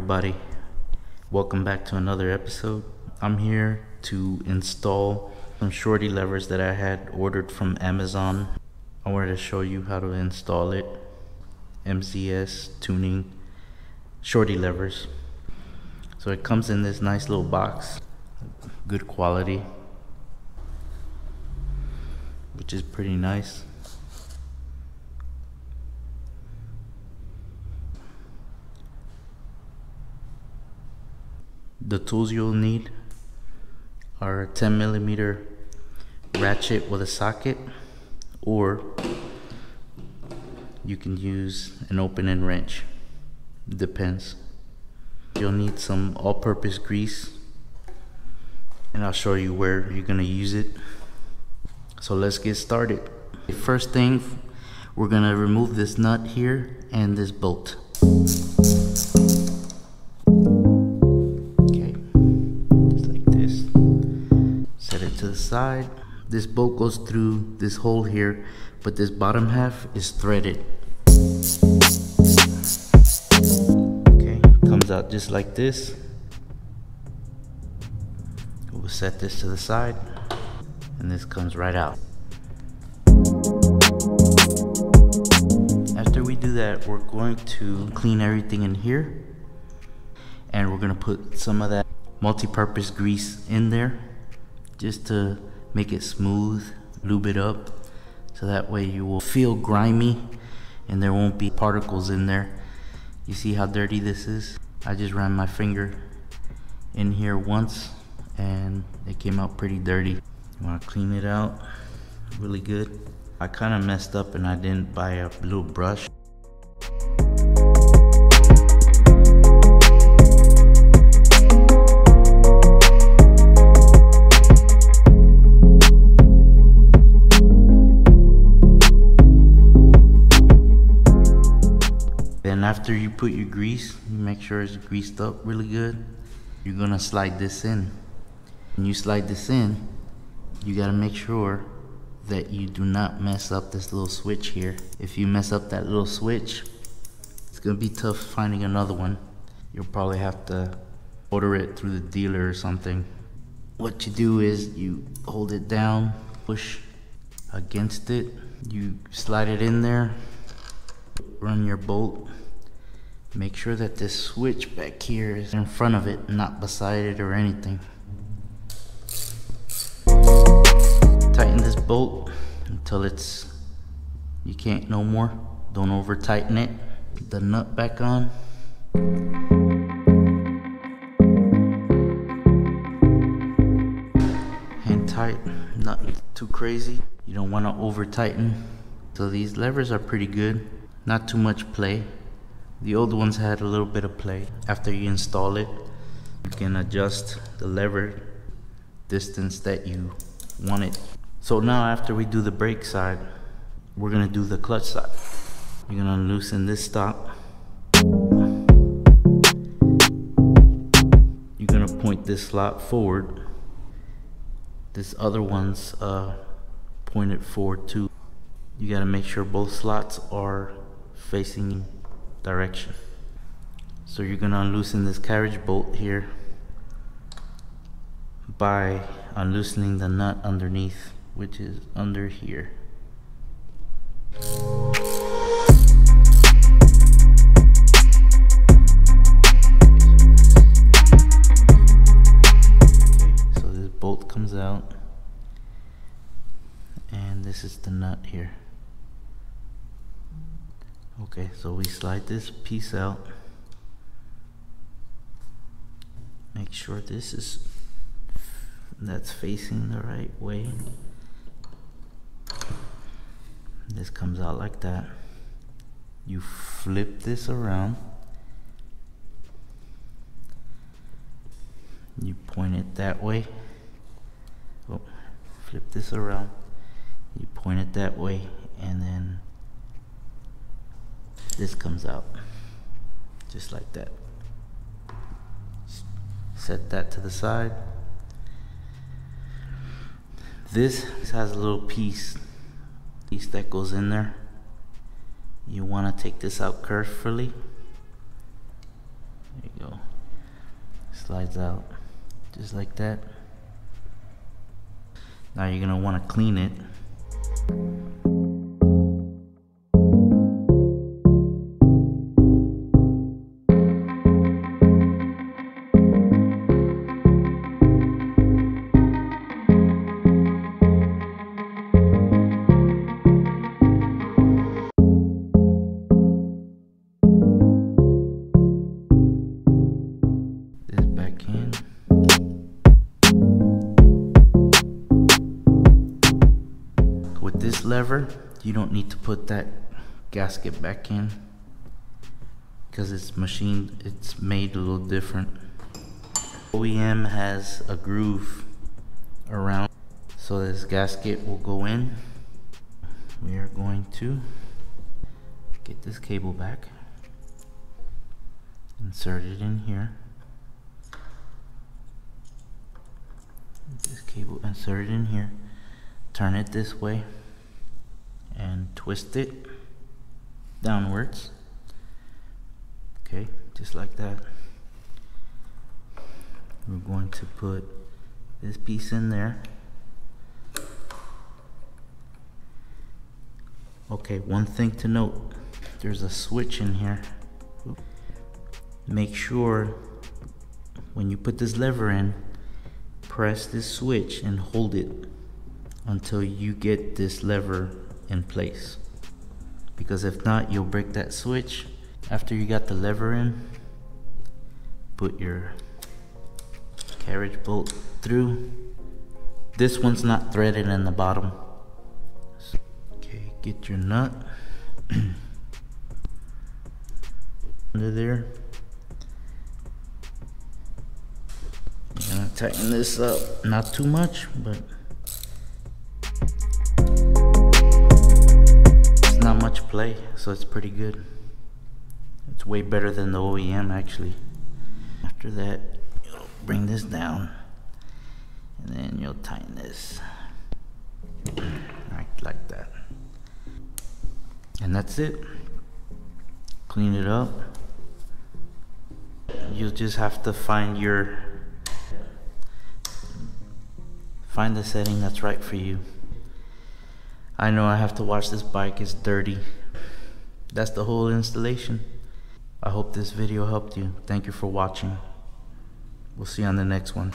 everybody, welcome back to another episode. I'm here to install some Shorty levers that I had ordered from Amazon. I wanted to show you how to install it. MZS tuning Shorty levers. So it comes in this nice little box, good quality, which is pretty nice. The tools you'll need are a 10mm ratchet with a socket, or you can use an open-end wrench. Depends. You'll need some all-purpose grease, and I'll show you where you're gonna use it. So let's get started. First thing, we're gonna remove this nut here and this bolt. To the side. This bolt goes through this hole here, but this bottom half is threaded. Okay, comes out just like this. We'll set this to the side, and this comes right out. After we do that, we're going to clean everything in here, and we're gonna put some of that multi-purpose grease in there, just to make it smooth, lube it up, so that way you will feel grimy and there won't be particles in there. You see how dirty this is? I just ran my finger in here once and it came out pretty dirty. You want to clean it out really good. I kind of messed up and I didn't buy a little brush. Then after you put your grease, you make sure it's greased up really good. You're gonna slide this in. When you slide this in, you gotta make sure that you do not mess up this little switch here. If you mess up that little switch, it's gonna be tough finding another one. You'll probably have to order it through the dealer or something. What you do is you hold it down, push against it, you slide it in there, run your bolt. Make sure that this switch back here is in front of it, not beside it or anything. Tighten this bolt until you can't no more. Don't over tighten it. Put the nut back on. Hand tight, not too crazy. You don't want to over tighten. So these levers are pretty good. Not too much play. The old ones had a little bit of play. After you install it, you can adjust the lever distance that you want it. So now after we do the brake side, we're gonna do the clutch side. You're gonna loosen this stop. You're gonna point this slot forward. This other one's pointed forward too. You gotta make sure both slots are facing direction. So you're gonna unloosen this carriage bolt here by unloosening the nut underneath, which is under here. Okay, so this bolt comes out, and this is the nut here. Okay, so we slide this piece out. Make sure that's facing the right way. This comes out like that. You flip this around. You point it that way. Oh, flip this around. You point it that way, and then this comes out just like that. Set that to the side. This has a little piece that goes in there. You want to take this out carefully. There you go. Slides out just like that. Now you're gonna want to clean it. With this lever, you don't need to put that gasket back in because it's machined, it's made a little different. OEM has a groove around, so this gasket will go in. We are going to get this cable back, insert it in here. This cable, insert it in here, turn it this way and twist it downwards. Okay, just like that. We're going to put this piece in there. Okay, one thing to note, there's a switch in here. Make sure when you put this lever in, press this switch and hold it until you get this lever in place, because if not, you'll break that switch. After you got the lever in, put your carriage bolt through. This one's not threaded in the bottom. Okay, get your nut under there. I'm gonna tighten this up, not too much, but it's not much play, so it's pretty good. It's way better than the OEM actually. After that, you'll bring this down and then you'll tighten this right like that, and that's it. Clean it up. You'll just have to find the setting that's right for you. I know I have to wash this bike, it's dirty. That's the whole installation. I hope this video helped you. Thank you for watching. We'll see you on the next one.